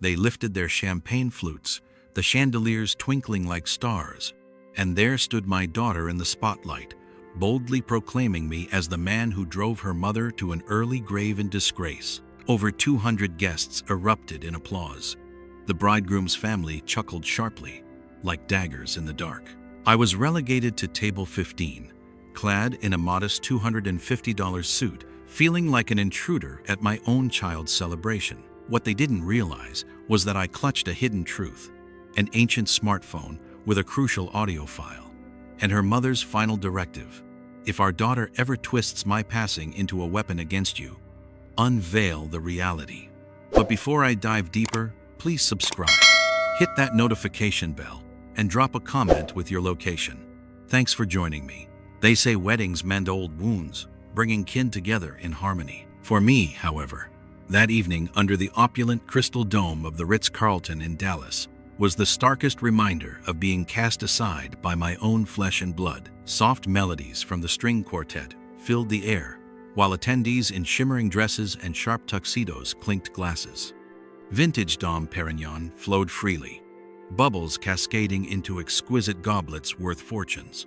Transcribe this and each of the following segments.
They lifted their champagne flutes, the chandeliers twinkling like stars, and there stood my daughter in the spotlight, boldly proclaiming me as the man who drove her mother to an early grave in disgrace. Over 200 guests erupted in applause. The bridegroom's family chuckled sharply, like daggers in the dark. I was relegated to table 15, clad in a modest $250 suit, feeling like an intruder at my own child's celebration. What they didn't realize was that I clutched a hidden truth, an ancient smartphone with a crucial audio file, and her mother's final directive: if our daughter ever twists my passing into a weapon against you, unveil the reality. But before I dive deeper, please subscribe, hit that notification bell, and drop a comment with your location. Thanks for joining me. They say weddings mend old wounds, bringing kin together in harmony. For me, however, that evening under the opulent crystal dome of the Ritz-Carlton in Dallas was the starkest reminder of being cast aside by my own flesh and blood. Soft melodies from the string quartet filled the air, while attendees in shimmering dresses and sharp tuxedos clinked glasses. Vintage Dom Perignon flowed freely, bubbles cascading into exquisite goblets worth fortunes.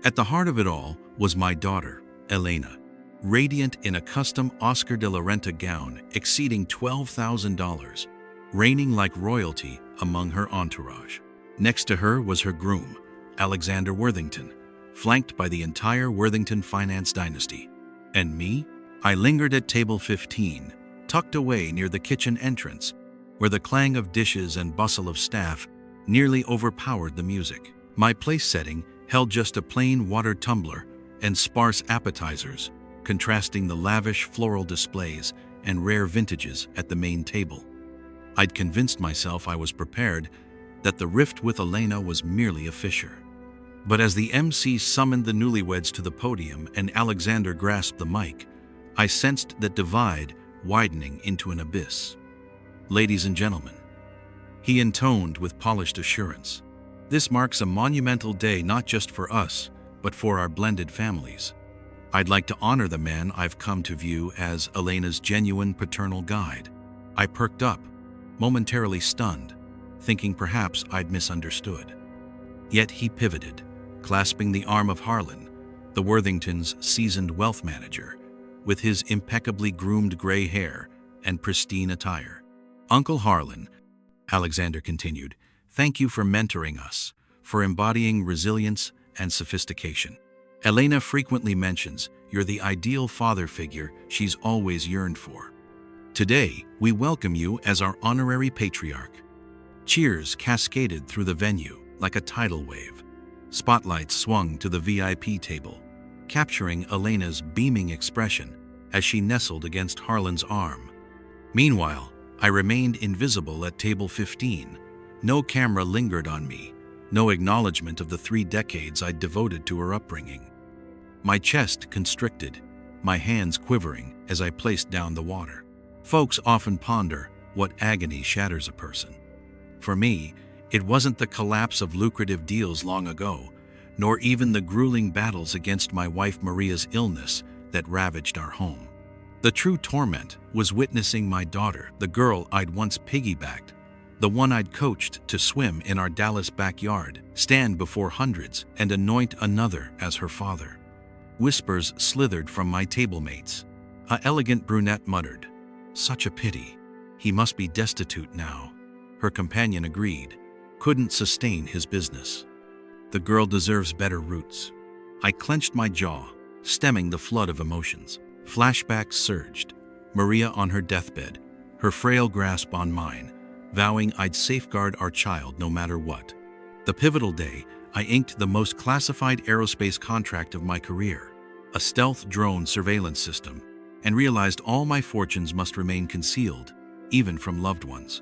At the heart of it all was my daughter, Elena, radiant in a custom Oscar de la Renta gown exceeding $12,000, reigning like royalty among her entourage. Next to her was her groom, Alexander Worthington, flanked by the entire Worthington finance dynasty. And me? I lingered at table 15, tucked away near the kitchen entrance, where the clang of dishes and bustle of staff nearly overpowered the music. My place setting held just a plain water tumbler and sparse appetizers, contrasting the lavish floral displays and rare vintages at the main table. I'd convinced myself I was prepared, that the rift with Elena was merely a fissure. But as the MC summoned the newlyweds to the podium and Alexander grasped the mic, I sensed that divide widening into an abyss. Ladies and gentlemen, he intoned with polished assurance, this marks a monumental day not just for us, but for our blended families. I'd like to honor the man I've come to view as Elena's genuine paternal guide. I perked up, momentarily stunned, thinking perhaps I'd misunderstood. Yet he pivoted, clasping the arm of Harlan, the Worthingtons' seasoned wealth manager, with his impeccably groomed gray hair and pristine attire. Uncle Harlan, Alexander continued, thank you for mentoring us, for embodying resilience and sophistication. Elena frequently mentions you're the ideal father figure she's always yearned for. Today, we welcome you as our honorary patriarch. Cheers cascaded through the venue like a tidal wave. Spotlights swung to the VIP table, capturing Elena's beaming expression as she nestled against Harlan's arm. Meanwhile, I remained invisible at table 15. No camera lingered on me, no acknowledgement of the 3 decades I'd devoted to her upbringing. My chest constricted, my hands quivering as I placed down the water. Folks often ponder what agony shatters a person. For me, it wasn't the collapse of lucrative deals long ago, nor even the grueling battles against my wife Maria's illness that ravaged our home. The true torment was witnessing my daughter, the girl I'd once piggybacked, the one I'd coached to swim in our Dallas backyard, stand before hundreds and anoint another as her father. Whispers slithered from my tablemates. An elegant brunette muttered, "Such a pity. He must be destitute now." Her companion agreed. Couldn't sustain his business. The girl deserves better roots. I clenched my jaw, stemming the flood of emotions. Flashbacks surged. Maria on her deathbed, her frail grasp on mine, vowing I'd safeguard our child no matter what. The pivotal day, I inked the most classified aerospace contract of my career, a stealth drone surveillance system, and realized all my fortunes must remain concealed, even from loved ones.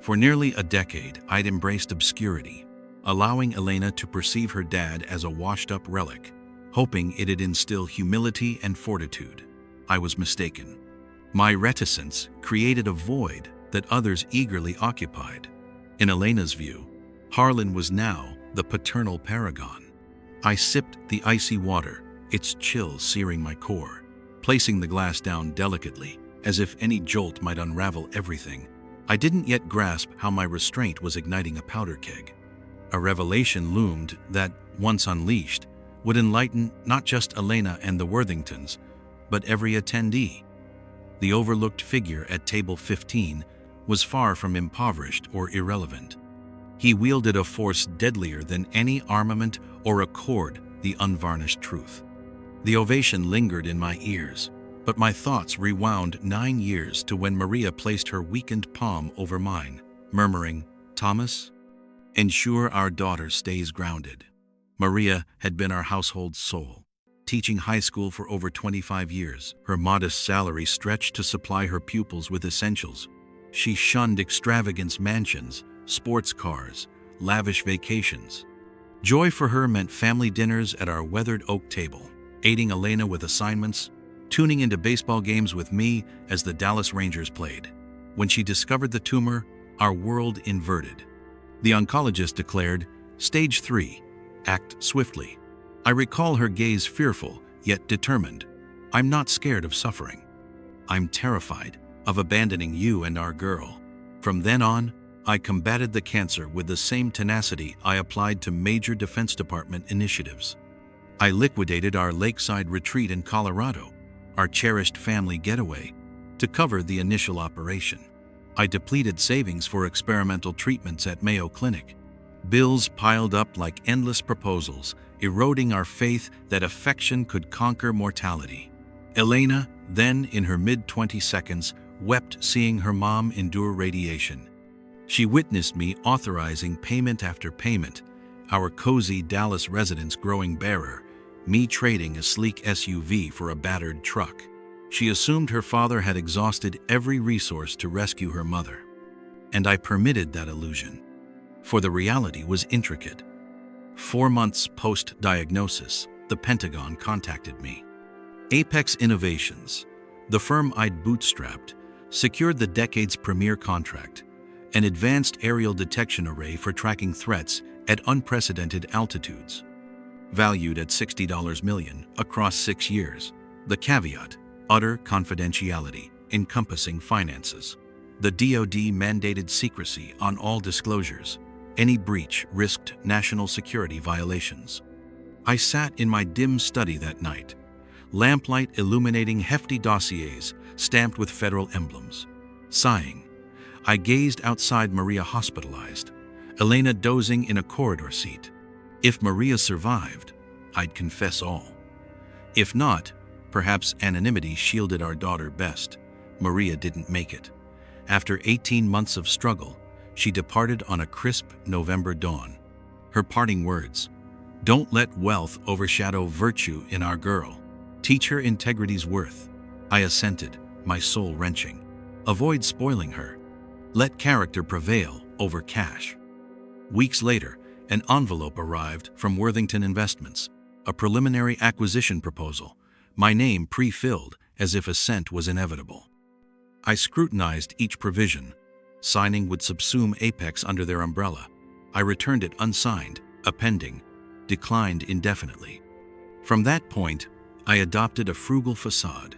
For nearly a decade, I'd embraced obscurity, allowing Elena to perceive her dad as a washed-up relic, hoping it'd instill humility and fortitude. I was mistaken. My reticence created a void that others eagerly occupied. In Elena's view, Harlan was now the paternal paragon. I sipped the icy water, its chill searing my core, placing the glass down delicately, as if any jolt might unravel everything. I didn't yet grasp how my restraint was igniting a powder keg. A revelation loomed that, once unleashed, would enlighten not just Elena and the Worthingtons, but every attendee. The overlooked figure at table 15 was far from impoverished or irrelevant. He wielded a force deadlier than any armament or accord, the unvarnished truth. The ovation lingered in my ears, but my thoughts rewound 9 years to when Maria placed her weakened palm over mine, murmuring, "Thomas, ensure our daughter stays grounded." Maria had been our household's soul. Teaching high school for over 25 years, her modest salary stretched to supply her pupils with essentials. She shunned extravagance mansions, sports cars, lavish vacations. Joy for her meant family dinners at our weathered oak table, aiding Elena with assignments, tuning into baseball games with me as the Dallas Rangers played. When she discovered the tumor, our world inverted. The oncologist declared, "Stage 3, act swiftly." I recall her gaze fearful, yet determined. "I'm not scared of suffering. I'm terrified of abandoning you and our girl." From then on, I combated the cancer with the same tenacity I applied to major Defense Department initiatives. I liquidated our lakeside retreat in Colorado, our cherished family getaway, to cover the initial operation. I depleted savings for experimental treatments at Mayo Clinic. Bills piled up like endless proposals, eroding our faith that affection could conquer mortality. Elena, then in her mid-20s, wept seeing her mom endure radiation. She witnessed me authorizing payment after payment, our cozy Dallas residence growing barer, me trading a sleek SUV for a battered truck. She assumed her father had exhausted every resource to rescue her mother. And I permitted that illusion, for the reality was intricate. 4 months post-diagnosis, the Pentagon contacted me. Apex Innovations, the firm I'd bootstrapped, secured the decade's premier contract, an advanced aerial detection array for tracking threats at unprecedented altitudes. Valued at $60 million across 6 years. The caveat, utter confidentiality, encompassing finances. The DoD mandated secrecy on all disclosures. Any breach risked national security violations. I sat in my dim study that night, lamplight illuminating hefty dossiers stamped with federal emblems. Sighing, I gazed outside Maria hospitalized, Elena dozing in a corridor seat. If Maria survived, I'd confess all. If not, perhaps anonymity shielded our daughter best. Maria didn't make it. After 18 months of struggle, she departed on a crisp November dawn. Her parting words, "Don't let wealth overshadow virtue in our girl. Teach her integrity's worth." I assented, my soul wrenching. Avoid spoiling her. Let character prevail over cash. Weeks later, an envelope arrived from Worthington Investments, a preliminary acquisition proposal, my name pre-filled as if assent was inevitable. I scrutinized each provision. Signing would subsume Apex under their umbrella. I returned it unsigned, appending, declined indefinitely. From that point, I adopted a frugal facade,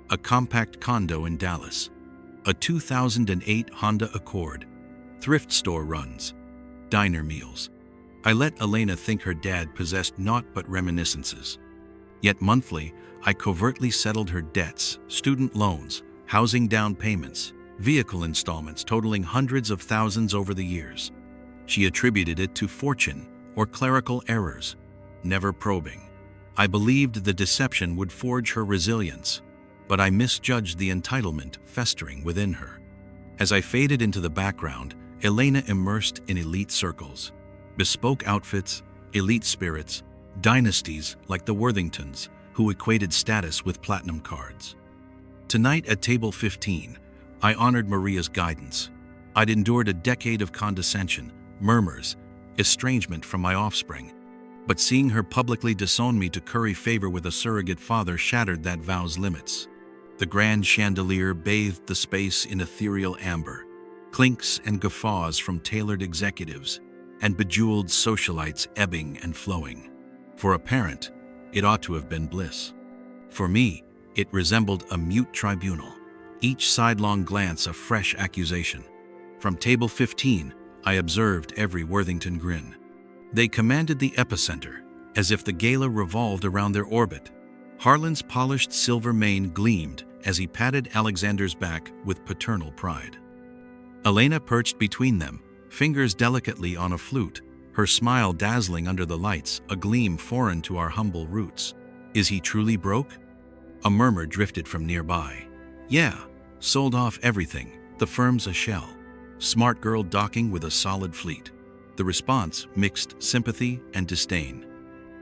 a compact condo in Dallas, a 2008 Honda Accord, thrift store runs, diner meals. I let Elena think her dad possessed naught but reminiscences. Yet monthly, I covertly settled her debts, student loans, housing down payments, vehicle installments totaling hundreds of thousands over the years. She attributed it to fortune or clerical errors, never probing. I believed the deception would forge her resilience, but I misjudged the entitlement festering within her. As I faded into the background, Elena immersed in elite circles, bespoke outfits, elite spirits, dynasties like the Worthingtons, who equated status with platinum cards. Tonight at table 15, I honored Maria's guidance. I'd endured a decade of condescension, murmurs, estrangement from my offspring, but seeing her publicly disown me to curry favor with a surrogate father shattered that vow's limits. The grand chandelier bathed the space in ethereal amber, clinks and guffaws from tailored executives, and bejeweled socialites ebbing and flowing. For a parent, it ought to have been bliss. For me, it resembled a mute tribunal, each sidelong glance a fresh accusation. From table 15, I observed every Worthington grin. They commanded the epicenter, as if the gala revolved around their orbit. Harlan's polished silver mane gleamed as he patted Alexander's back with paternal pride. Elena perched between them, fingers delicately on a flute, her smile dazzling under the lights, a gleam foreign to our humble roots. Is he truly broke? A murmur drifted from nearby. Yeah, sold off everything. The firm's a shell. Smart girl docking with a solid fleet. The response mixed sympathy and disdain.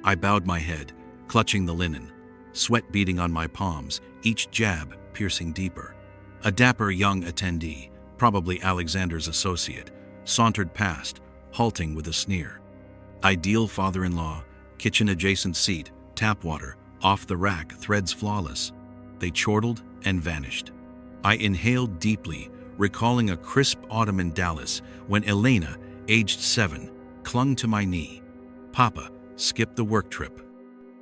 I bowed my head, clutching the linen, sweat beading on my palms, each jab piercing deeper. A dapper young attendee, probably Alexander's associate, sauntered past, halting with a sneer. Ideal father-in-law, kitchen-adjacent seat, tap water, off the rack, threads flawless. They chortled and vanished. I inhaled deeply, recalling a crisp autumn in Dallas when Elena, aged 7, clung to my knee. Papa, skip the work trip.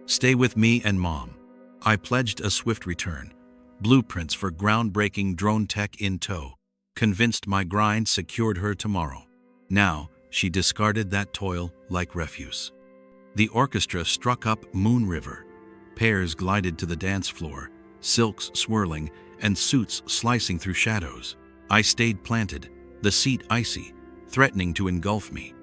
Stay with me and Mom. I pledged a swift return. Blueprints for groundbreaking drone tech in tow. Convinced my grind secured her tomorrow. Now, she discarded that toil like refuse. The orchestra struck up Moon River. Pairs glided to the dance floor, silks swirling and suits slicing through shadows. I stayed planted, the seat icy, threatening to engulf me.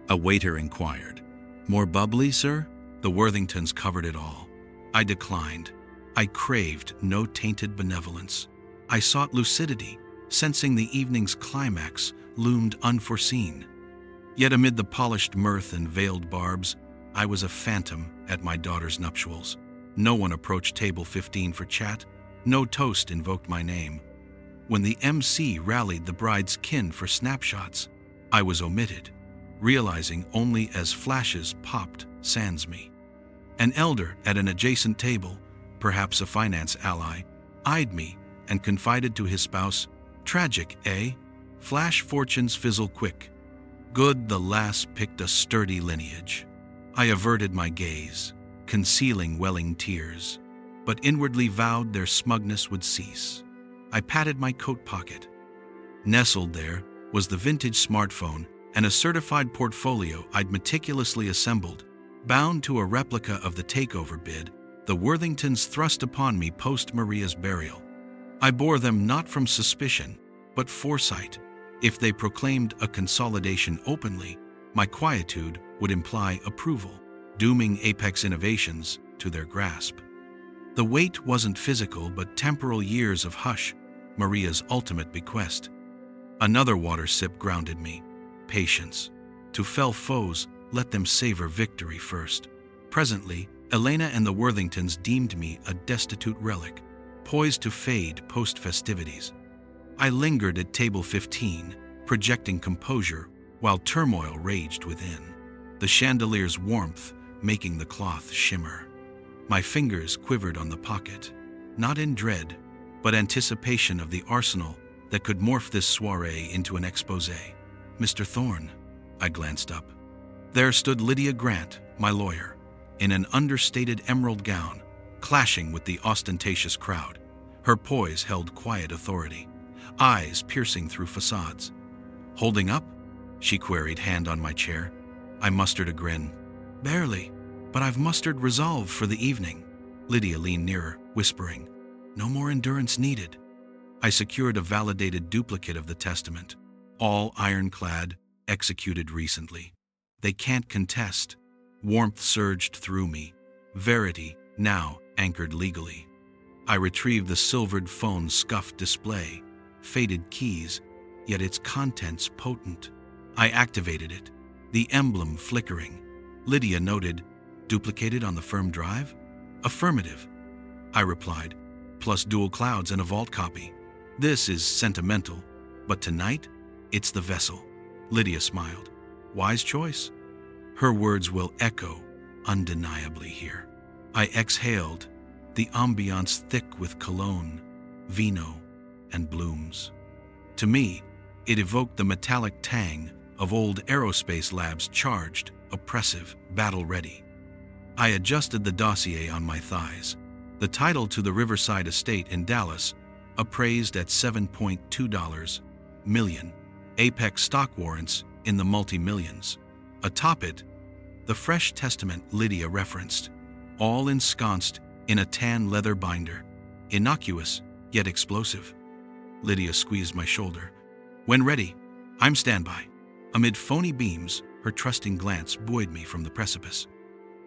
A waiter inquired. More bubbly, sir? The Worthingtons covered it all. I declined. I craved no tainted benevolence. I sought lucidity, sensing the evening's climax loomed unforeseen. Yet amid the polished mirth and veiled barbs, I was a phantom at my daughter's nuptials. No one approached table 15 for chat. No toast invoked my name. When the MC rallied the bride's kin for snapshots, I was omitted, realizing only as flashes popped sans me. An elder at an adjacent table, perhaps a finance ally, eyed me and confided to his spouse, "Tragic, eh? Flash fortunes fizzle quick. Good the lass picked a sturdy lineage." I averted my gaze, concealing welling tears, but inwardly vowed their smugness would cease. I patted my coat pocket. Nestled there was the vintage smartphone and a certified portfolio I'd meticulously assembled. Bound to a replica of the takeover bid, the Worthingtons thrust upon me post-Maria's burial. I bore them not from suspicion, but foresight. If they proclaimed a consolidation openly, my quietude would imply approval, dooming Apex Innovations to their grasp. The weight wasn't physical but temporal years of hush, Maria's ultimate bequest. Another water sip grounded me. Patience. To fell foes, let them savor victory first. Presently, Elena and the Worthingtons deemed me a destitute relic, poised to fade post-festivities. I lingered at table 15, projecting composure while turmoil raged within, the chandelier's warmth making the cloth shimmer. My fingers quivered on the pocket, not in dread, but anticipation of the arsenal that could morph this soiree into an exposé. "Mr. Thorne," I glanced up. There stood Lydia Grant, my lawyer, in an understated emerald gown, clashing with the ostentatious crowd. Her poise held quiet authority, eyes piercing through facades. "Holding up?" she queried, hand on my chair. I mustered a grin. "Barely, but I've mustered resolve for the evening." Lydia leaned nearer, whispering, "No more endurance needed." I secured a validated duplicate of the testament, all ironclad, executed recently. They can't contest. Warmth surged through me, verity now anchored legally. I retrieved the silvered phone's scuffed display, faded keys, yet its contents potent. I activated it, the emblem flickering. Lydia noted, "Duplicated on the firm drive?" "Affirmative," I replied, "plus dual clouds and a vault copy. This is sentimental, but tonight, it's the vessel." Lydia smiled. "Wise choice." Her words will echo undeniably here. I exhaled, the ambiance thick with cologne, vino, and blooms. To me, it evoked the metallic tang of old aerospace labs, charged, oppressive, battle-ready. I adjusted the dossier on my thighs. The title to the Riverside estate in Dallas, appraised at $7.2 million, Apex stock warrants in the multi-millions. Atop it, the fresh testament Lydia referenced, all ensconced in a tan leather binder, innocuous yet explosive. Lydia squeezed my shoulder. When ready, I'm standby. Amid phony beams, her trusting glance buoyed me from the precipice.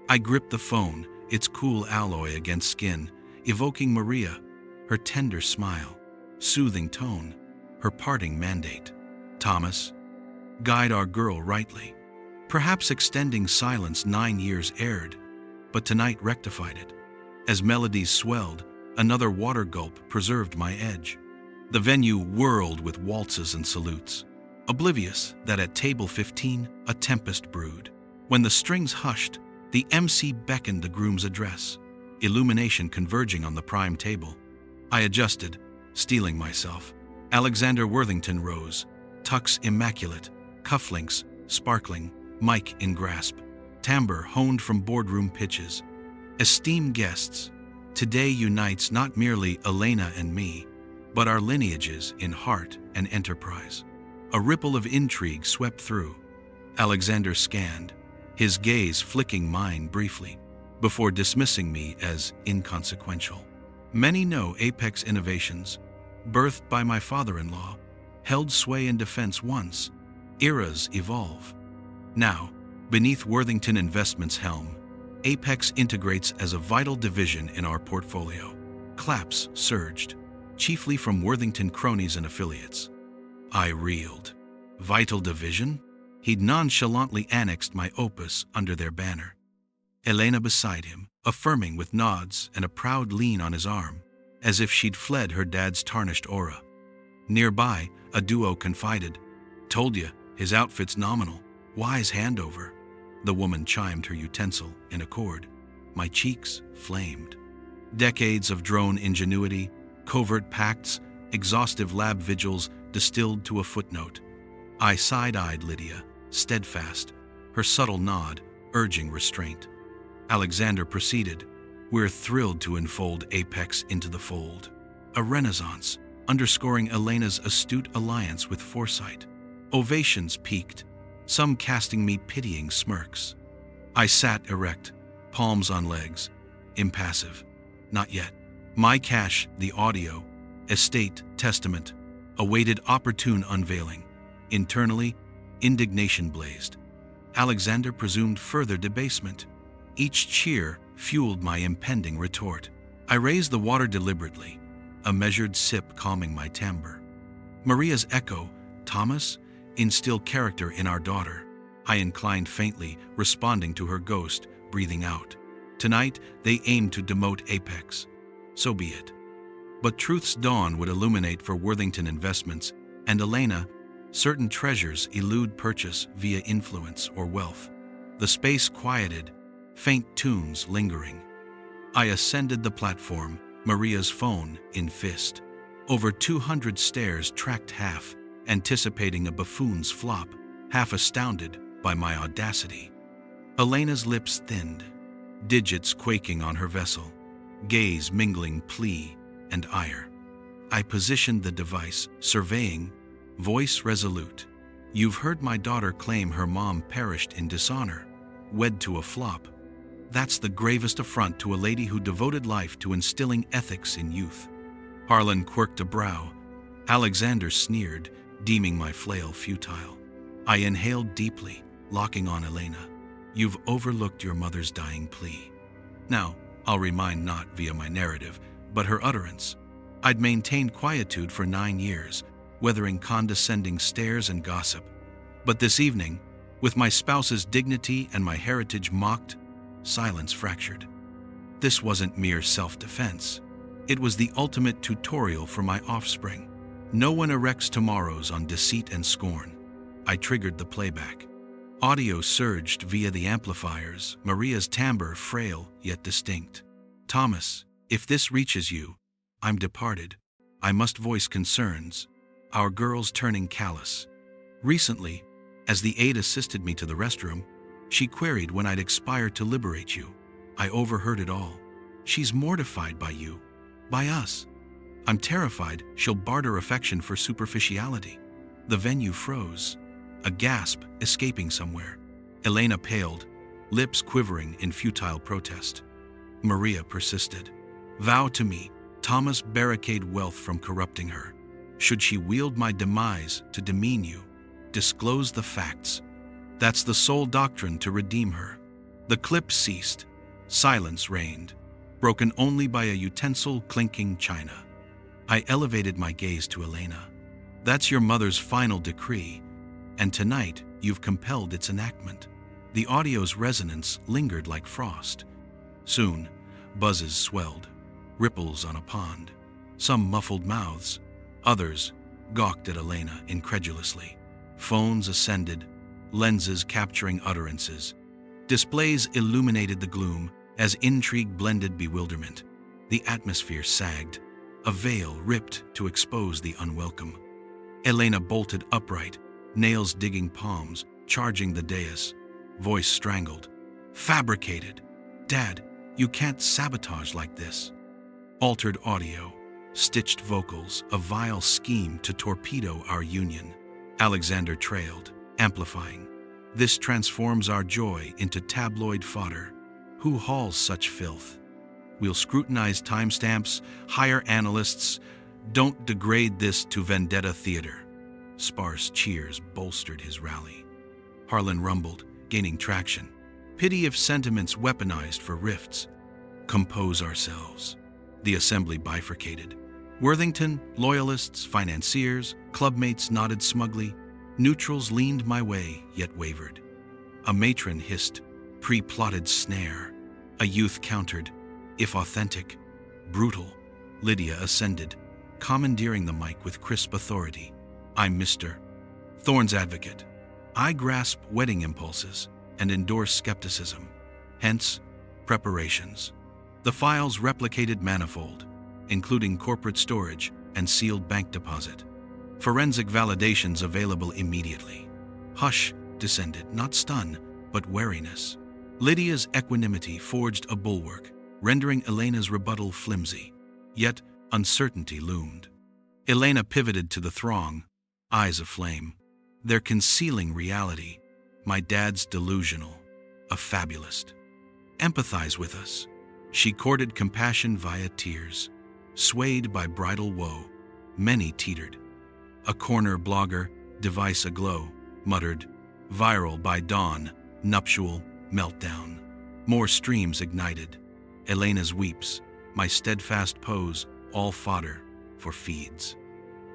I gripped the phone, its cool alloy against skin, evoking Maria, her tender smile, soothing tone, her parting mandate. Thomas, guide our girl rightly. Perhaps extending silence 9 years erred, but tonight rectified it. As melodies swelled, another water gulp preserved my edge. The venue whirled with waltzes and salutes, oblivious that at table 15 a tempest brewed. When the strings hushed, the MC beckoned the groom's address, illumination converging on the prime table. I adjusted, steeling myself. Alexander Worthington rose, tux immaculate, cufflinks sparkling, mic in grasp, timbre honed from boardroom pitches. Esteemed guests, today unites not merely Elena and me, but our lineages in heart and enterprise. A ripple of intrigue swept through. Alexander scanned, his gaze flicking mine briefly, before dismissing me as inconsequential. Many know Apex Innovations, birthed by my father-in-law, held sway in defense once. Eras evolve. Now, beneath Worthington Investments' helm, Apex integrates as a vital division in our portfolio. Claps surged, chiefly from Worthington cronies and affiliates. I reeled. Vital division? He'd nonchalantly annexed my opus under their banner. Elena beside him, affirming with nods and a proud lean on his arm, as if she'd fled her dad's tarnished aura. Nearby, a duo confided, "Told ya, his outfit's nominal. Wise handover." The woman chimed her utensil in accord. My cheeks flamed. Decades of drone ingenuity, covert pacts, exhaustive lab vigils distilled to a footnote. I side-eyed Lydia, steadfast, her subtle nod urging restraint. Alexander proceeded, "We're thrilled to enfold Apex into the fold. A renaissance, underscoring Elena's astute alliance with foresight." Ovations peaked, some casting me pitying smirks. I sat erect, palms on legs, impassive. Not yet. My cash, the audio, estate, testament, awaited opportune unveiling. Internally, indignation blazed. Alexander presumed further debasement. Each cheer fueled my impending retort. I raised the water deliberately, a measured sip calming my timbre. Maria's echo, "Thomas, instill character in our daughter." I inclined faintly, responding to her ghost, breathing out. Tonight, they aimed to demote Apex. So be it. But truth's dawn would illuminate for Worthington Investments, and Elena, certain treasures elude purchase via influence or wealth. The space quieted, faint tunes lingering. I ascended the platform, Maria's phone in fist. Over 200 stares tracked half, anticipating a buffoon's flop, half astounded by my audacity. Elena's lips thinned, digits quaking on her vessel, gaze mingling plea and ire. I positioned the device, surveying, voice resolute. "You've heard my daughter claim her mom perished in dishonor, wed to a flop. That's the gravest affront to a lady who devoted life to instilling ethics in youth." Harlan quirked a brow. Alexander sneered, deeming my flail futile. I inhaled deeply, locking on Elena. "You've overlooked your mother's dying plea." Now, I'll remind not via my narrative, but her utterance. I'd maintained quietude for 9 years, weathering condescending stares and gossip. But this evening, with my spouse's dignity and my heritage mocked, silence fractured. This wasn't mere self-defense. It was the ultimate tutorial for my offspring. No one erects tomorrows on deceit and scorn. I triggered the playback. Audio surged via the amplifiers, Maria's timbre frail yet distinct. "Thomas, if this reaches you, I'm departed. I must voice concerns. Our girl's turning callous. Recently, as the aide assisted me to the restroom, she queried when I'd expire to liberate you. I overheard it all. She's mortified by you, by us. I'm terrified she'll barter affection for superficiality." The venue froze, a gasp escaping somewhere. Elena paled, lips quivering in futile protest. Maria persisted. Vow to me, Thomas, barricade wealth from corrupting her. Should she wield my demise to demean you, disclose the facts. That's the sole doctrine to redeem her. The clip ceased. Silence reigned, broken only by a utensil clinking china. I elevated my gaze to Elena. That's your mother's final decree, and tonight you've compelled its enactment. The audio's resonance lingered like frost. Soon, buzzes swelled, ripples on a pond. Some muffled mouths, others gawked at Elena incredulously. Phones ascended, lenses capturing utterances. Displays illuminated the gloom as intrigue blended bewilderment. The atmosphere sagged, a veil ripped to expose the unwelcome. Elena bolted upright, nails digging palms, charging the dais, voice strangled. Fabricated. Dad, you can't sabotage like this. Altered audio, stitched vocals, a vile scheme to torpedo our union. Alexander trailed, amplifying. This transforms our joy into tabloid fodder. Who hauls such filth? We'll scrutinize timestamps, hire analysts. Don't degrade this to vendetta theater. Sparse cheers bolstered his rally. Harlan rumbled, gaining traction. Pity if sentiments weaponized for rifts. Compose ourselves. The assembly bifurcated. Worthington, loyalists, financiers, clubmates nodded smugly. Neutrals leaned my way, yet wavered. A matron hissed, pre-plotted snare. A youth countered, if authentic, brutal. Lydia ascended, commandeering the mic with crisp authority. I'm Mr. Thorne's advocate. I grasp wedding impulses and endorse skepticism. Hence, preparations. The files replicated manifold, including corporate storage and sealed bank deposit. Forensic validations available immediately. Hush descended, not stun, but wariness. Lydia's equanimity forged a bulwark, rendering Elena's rebuttal flimsy. Yet uncertainty loomed. Elena pivoted to the throng, eyes aflame. They're concealing reality. My dad's delusional, a fabulist. Empathize with us. She courted compassion via tears. Swayed by bridal woe, many teetered. A corner blogger, device aglow, muttered, viral by dawn, nuptial meltdown. More streams ignited. Elena's weeps, my steadfast pose, all fodder for feeds.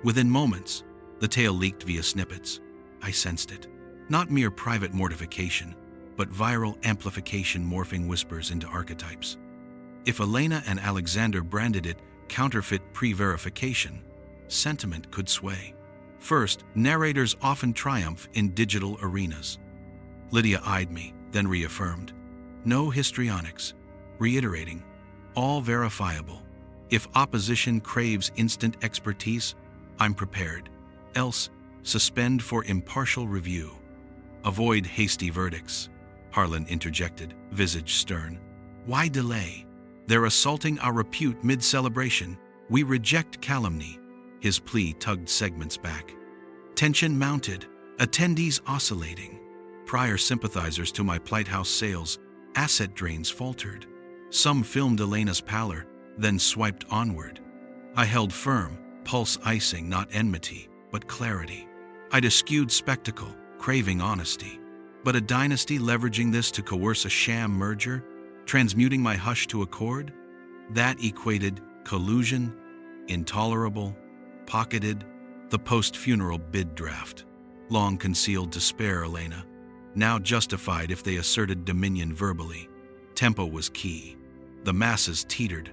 Within moments, the tale leaked via snippets. I sensed it. Not mere private mortification, but viral amplification morphing whispers into archetypes. If Elena and Alexander branded it counterfeit pre-verification, sentiment could sway. First, narrators often triumph in digital arenas. Lydia eyed me, then reaffirmed. No histrionics, reiterating, all verifiable. If opposition craves instant expertise, I'm prepared. Else, suspend for impartial review. Avoid hasty verdicts, Harlan interjected, visage stern. Why delay? They're assaulting our repute mid-celebration. We reject calumny. His plea tugged segments back. Tension mounted, attendees oscillating. Prior sympathizers to my Plighthouse sales, asset drains faltered. Some filmed Elena's pallor, then swiped onward. I held firm, pulse icing not enmity, but clarity. I'd eschewed spectacle, craving honesty. But a dynasty leveraging this to coerce a sham merger, transmuting my hush to accord? That equated collusion, intolerable, pocketed, the post-funeral bid draft. Long concealed despair, Elena. Now justified if they asserted dominion verbally. Tempo was key. The masses teetered,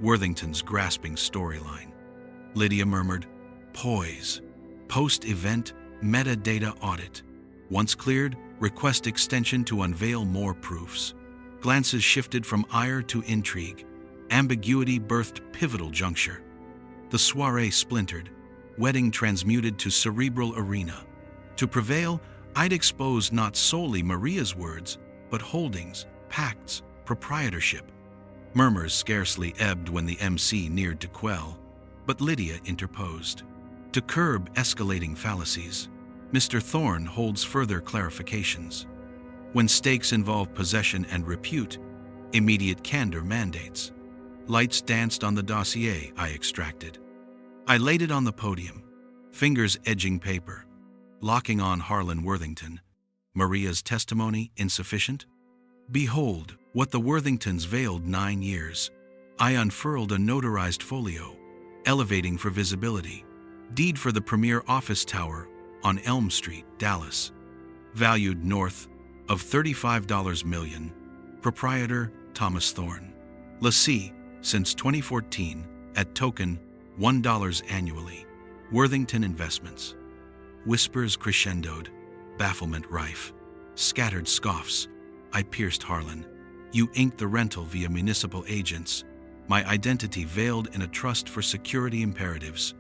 Worthington's grasping storyline. Lydia murmured, poise. Post-event, metadata audit. Once cleared, request extension to unveil more proofs. Glances shifted from ire to intrigue. Ambiguity birthed pivotal juncture. The soiree splintered, wedding transmuted to cerebral arena. To prevail, I'd expose not solely Maria's words, but holdings, pacts, proprietorship. Murmurs scarcely ebbed when the MC neared to quell, but Lydia interposed. To curb escalating fallacies, Mr. Thorne holds further clarifications. When stakes involve possession and repute, immediate candor mandates. Lights danced on the dossier I extracted. I laid it on the podium, fingers edging paper, locking on Harlan Worthington. Maria's testimony insufficient? Behold what the Worthingtons veiled 9 years. I unfurled a notarized folio, elevating for visibility. Deed for the premier office tower on Elm Street, Dallas. Valued north of $35 million. Proprietor Thomas Thorne. Lessee since 2014 at token $1 annually. Worthington Investments. Whispers crescendoed, bafflement rife. Scattered scoffs. I pierced Harlan. You inked the rental via municipal agents. My identity veiled in a trust for security imperatives.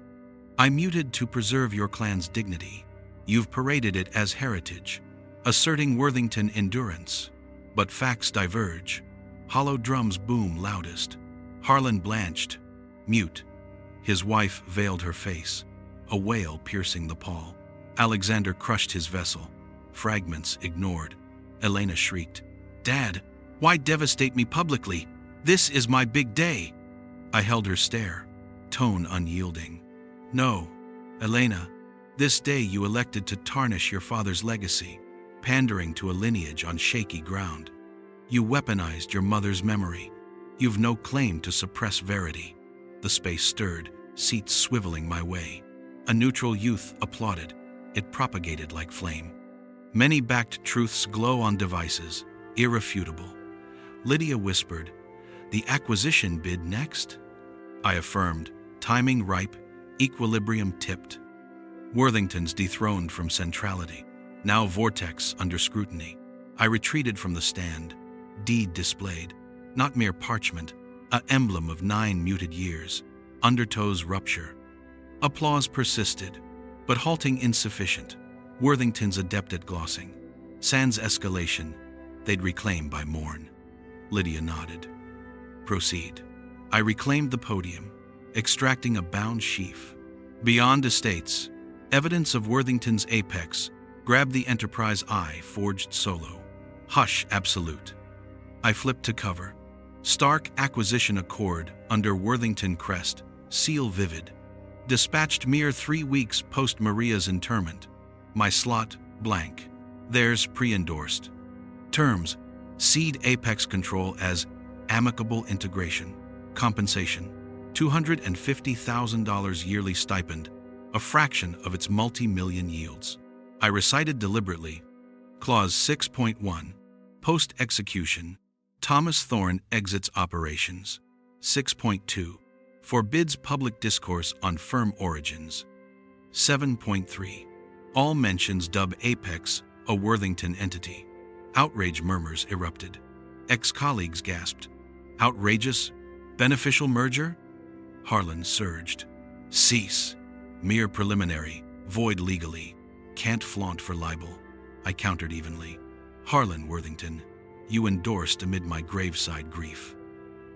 I muted to preserve your clan's dignity. You've paraded it as heritage, asserting Worthington endurance. But facts diverge. Hollow drums boom loudest. Harlan blanched, mute. His wife veiled her face, a wail piercing the pall. Alexander crushed his vessel, fragments ignored. Elena shrieked, "Dad, why devastate me publicly? This is my big day." I held her stare, tone unyielding. "No, Elena, this day you elected to tarnish your father's legacy, pandering to a lineage on shaky ground. You weaponized your mother's memory. You've no claim to suppress verity." The space stirred, seats swiveling my way. A neutral youth applauded. It propagated like flame. Many backed truths glow on devices, irrefutable. Lydia whispered, "The acquisition bid next?" I affirmed, timing ripe, equilibrium tipped. Worthington's dethroned from centrality, now vortex under scrutiny. I retreated from the stand, deed displayed, not mere parchment, a emblem of 9 muted years. Undertows rupture. Applause persisted, but halting insufficient. Worthington's adept at glossing. Sans escalation, they'd reclaim by morn. Lydia nodded. Proceed. I reclaimed the podium, extracting a bound sheaf. Beyond estates, evidence of Worthington's apex grabbed the enterprise I forged solo. Hush absolute. I flipped to cover. Stark acquisition accord under Worthington crest, seal vivid. Dispatched mere 3 weeks post Maria's interment. My slot, blank. Theirs pre-endorsed. Terms, seed apex control as amicable integration. Compensation, $250,000 yearly stipend, a fraction of its multi-million yields. I recited deliberately. Clause 6.1. Post-execution, Thomas Thorne exits operations. 6.2. Forbids public discourse on firm origins. 7.3. All mentions dub Apex a Worthington entity. Outrage murmurs erupted. Ex-colleagues gasped. Outrageous? Beneficial merger? Harlan surged. Cease. Mere preliminary. Void legally. Can't flaunt for libel. I countered evenly. Harlan Worthington, you endorsed amid my graveside grief.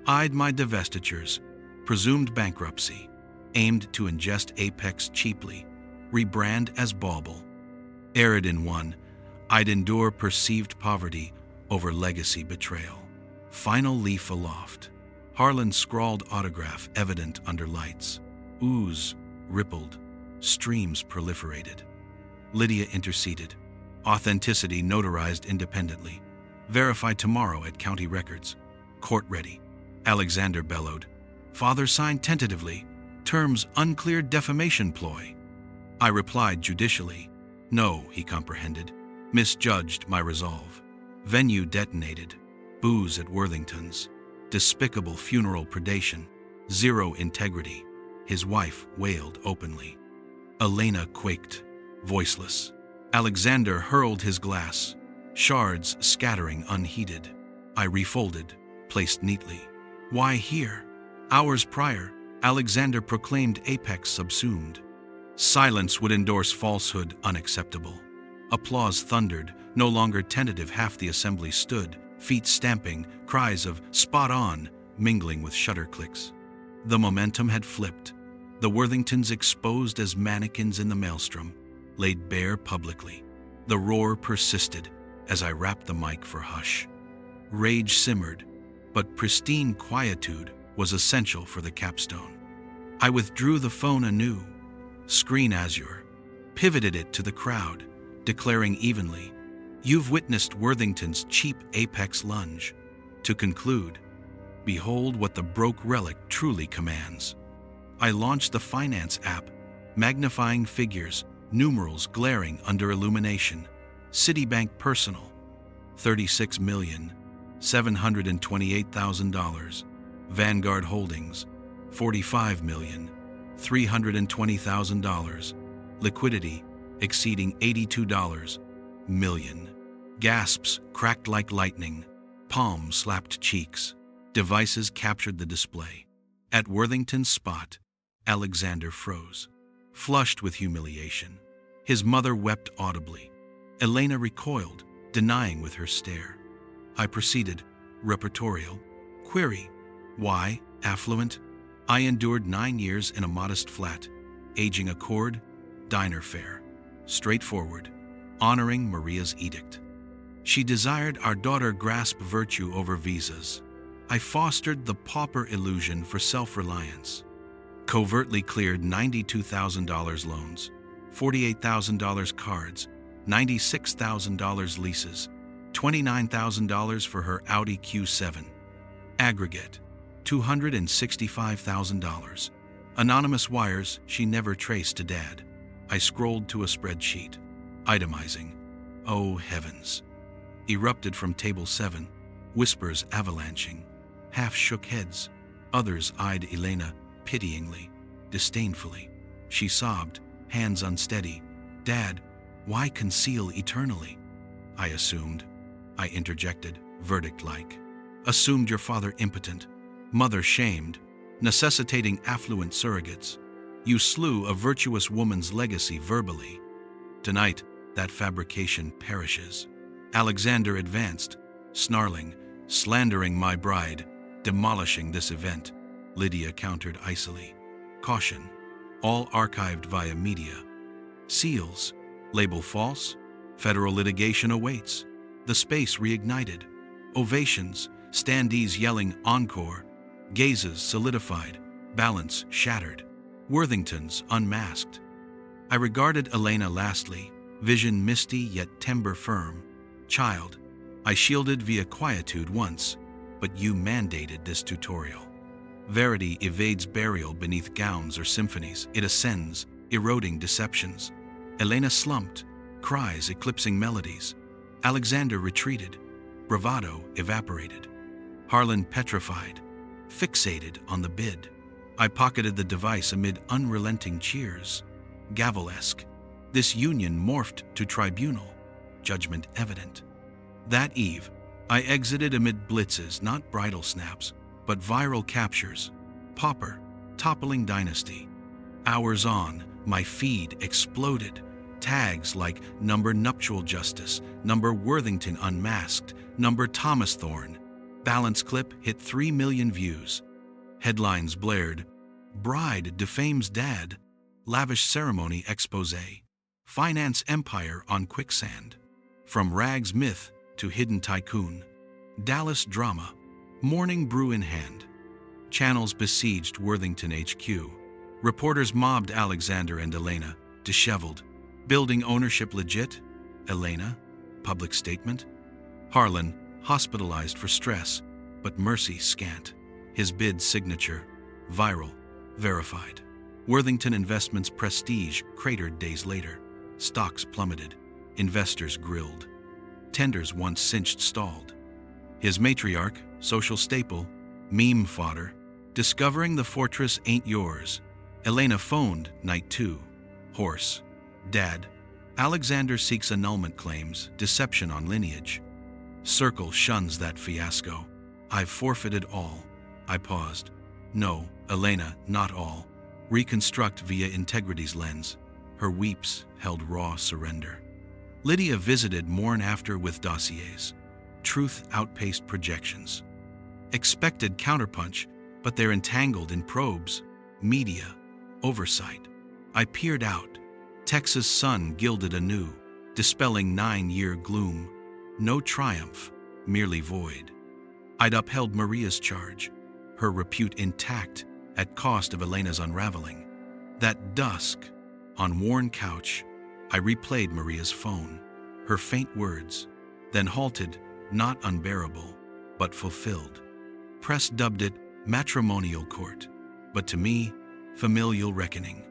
Eyed my divestitures, presumed bankruptcy, aimed to ingest Apex cheaply, rebrand as bauble. Arid in one, I'd endure perceived poverty over legacy betrayal. Final leaf aloft. Harlan scrawled autograph evident under lights. Ooze rippled, streams proliferated. Lydia interceded. Authenticity notarized independently. Verify tomorrow at county records. Court ready. Alexander bellowed. Father signed tentatively. Terms unclear defamation ploy. I replied judicially. No, he comprehended. Misjudged my resolve. Venue detonated. Booze at Worthington's. Despicable funeral predation. Zero integrity. His wife wailed openly. Elena quaked, voiceless. Alexander hurled his glass, shards scattering unheeded. I refolded, placed neatly. Why here? Hours prior, Alexander proclaimed Apex subsumed. Silence would endorse falsehood unacceptable. Applause thundered, no longer tentative. Half the assembly stood, feet stamping, cries of spot on mingling with shutter clicks. The momentum had flipped. The Worthingtons exposed as mannequins in the maelstrom, laid bare publicly. The roar persisted as I rapped the mic for hush. Rage simmered, but pristine quietude was essential for the capstone. I withdrew the phone anew, screen azure, pivoted it to the crowd, declaring evenly, "You've witnessed Worthington's cheap apex lunge. To conclude, behold what the broke relic truly commands." I launched the finance app, magnifying figures, numerals glaring under illumination. Citibank Personal, $36,728,000. Vanguard Holdings, $45,320,000. Liquidity exceeding $82 million. Gasps cracked like lightning. Palms slapped cheeks. Devices captured the display. At Worthington's spot, Alexander froze, flushed with humiliation. His mother wept audibly. Elena recoiled, denying with her stare. I proceeded, repertorial. Query: why affluent? I endured 9 years in a modest flat, aging accord, diner fare. Straightforward, honoring Maria's edict. She desired our daughter grasp virtue over visas. I fostered the pauper illusion for self-reliance. Covertly cleared $92,000 loans, $48,000 cards, $96,000 leases, $29,000 for her Audi Q7. Aggregate, $265,000. Anonymous wires she never traced to Dad. I scrolled to a spreadsheet, itemizing. Oh heavens. Erupted from table 7, whispers avalanching. Half shook heads. Others eyed Elena pityingly, disdainfully. She sobbed, hands unsteady. Dad, why conceal eternally? I assumed. I interjected, verdict-like. Assumed your father impotent, mother shamed, necessitating affluent surrogates. You slew a virtuous woman's legacy verbally. Tonight, that fabrication perishes. Alexander advanced, snarling, slandering my bride, demolishing this event. Lydia countered icily. Caution, all archived via media. Seals, label false, federal litigation awaits. The space reignited. Ovations, standees yelling encore, gazes solidified, balance shattered. Worthingtons unmasked. I regarded Elena lastly, vision misty yet timber firm. Child, I shielded via quietude once, but you mandated this tutorial. Verity evades burial beneath gowns or symphonies. It ascends, eroding deceptions. Elena slumped, cries eclipsing melodies. Alexander retreated, bravado evaporated. Harlan petrified, fixated on the bid. I pocketed the device amid unrelenting cheers. Gavel-esque. This union morphed to tribunal, judgment evident. That eve, I exited amid blitzes, not bridal snaps, but viral captures. Pauper, toppling dynasty. Hours on, my feed exploded. Tags like number nuptial justice, number Worthington unmasked, number Thomas Thorne. Balance clip hit 3 million views. Headlines blared. Bride defames dad. Lavish ceremony expose. Finance empire on quicksand. From rags myth to hidden tycoon. Dallas drama. Morning brew in hand. Channels besieged Worthington HQ. Reporters mobbed Alexander and Elena, disheveled. Building ownership legit? Elena? Public statement? Harlan, hospitalized for stress, but mercy scant. His bid signature, viral, verified. Worthington Investments' prestige cratered days later. Stocks plummeted. Investors grilled. Tenders once cinched stalled. His matriarch, social staple, meme fodder. Discovering the fortress ain't yours. Elena phoned night 2. Horse. Dad. Alexander seeks annulment claims, deception on lineage. Circle shuns that fiasco. I've forfeited all. I paused. No, Elena, not all. Reconstruct via integrity's lens. Her weeps held raw surrender. Lydia visited morn after with dossiers. Truth outpaced projections. Expected counterpunch, but they're entangled in probes. Media. Oversight. I peered out. Texas sun gilded anew, dispelling 9-year gloom. No triumph, merely void. I'd upheld Maria's charge, her repute intact at cost of Elena's unraveling. That dusk, on worn couch, I replayed Maria's phone, her faint words, then halted, not unbearable, but fulfilled. Press dubbed it matrimonial court, but to me, familial reckoning.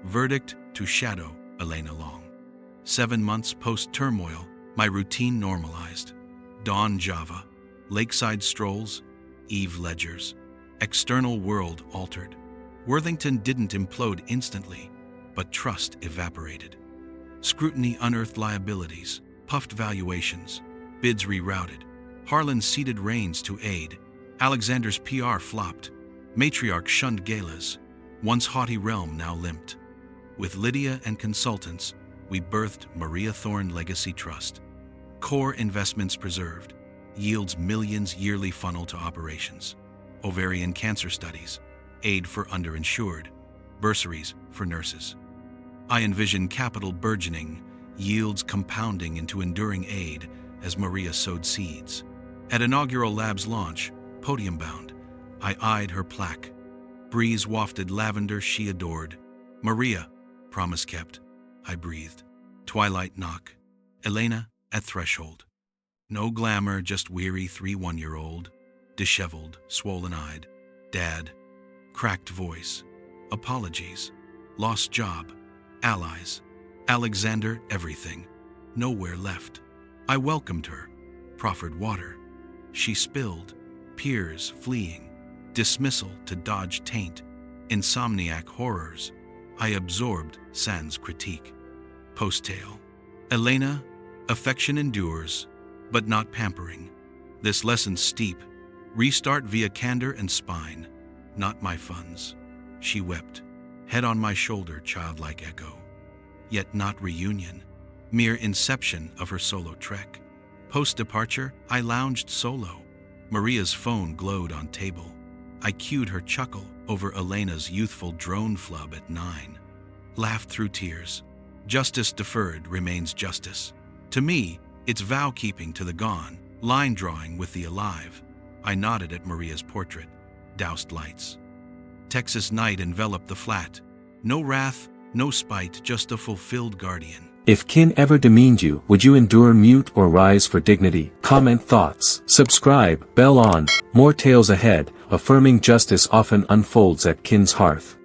Verdict to shadow Elena Long. 7 months post-turmoil, my routine normalized. Dawn Java, lakeside strolls, eve ledgers. External world altered. Worthington didn't implode instantly, but trust evaporated. Scrutiny unearthed liabilities, puffed valuations, bids rerouted. Harlan ceded reins to aid. Alexander's PR flopped. Matriarch shunned galas. Once haughty realm now limped. With Lydia and consultants, we birthed Maria Thorne Legacy Trust. Core investments preserved. Yields millions yearly funnel to operations. Ovarian cancer studies. Aid for underinsured. Bursaries for nurses. I envision capital burgeoning, yields compounding into enduring aid as Maria sowed seeds. At inaugural lab's launch, podium-bound, I eyed her plaque. Breeze wafted lavender she adored. Maria, promise kept, I breathed. Twilight knock. Elena at threshold. No glamour, just weary 3 1-year-old. Disheveled, swollen-eyed. Dad. Cracked voice. Apologies. Lost job. Allies. Alexander, everything. Nowhere left. I welcomed her. Proffered water. She spilled. Peers fleeing. Dismissal to dodge taint. Insomniac horrors. I absorbed sans critique. Post-tale. Elena, affection endures, but not pampering. This lesson steep. Restart via candor and spine. Not my funds. She wept. Head on my shoulder, childlike echo. Yet not reunion. Mere inception of her solo trek. Post-departure, I lounged solo. Maria's phone glowed on table. I cued her chuckle over Elena's youthful drone flub at 9. Laughed through tears. Justice deferred remains justice. To me, it's vow-keeping to the gone, line-drawing with the alive. I nodded at Maria's portrait. Doused lights. Texas night enveloped the flat. No wrath, no spite, just a fulfilled guardian. If kin ever demeaned you, would you endure mute or rise for dignity? Comment thoughts. Subscribe, bell on. More tales ahead. Affirming justice often unfolds at kin's hearth.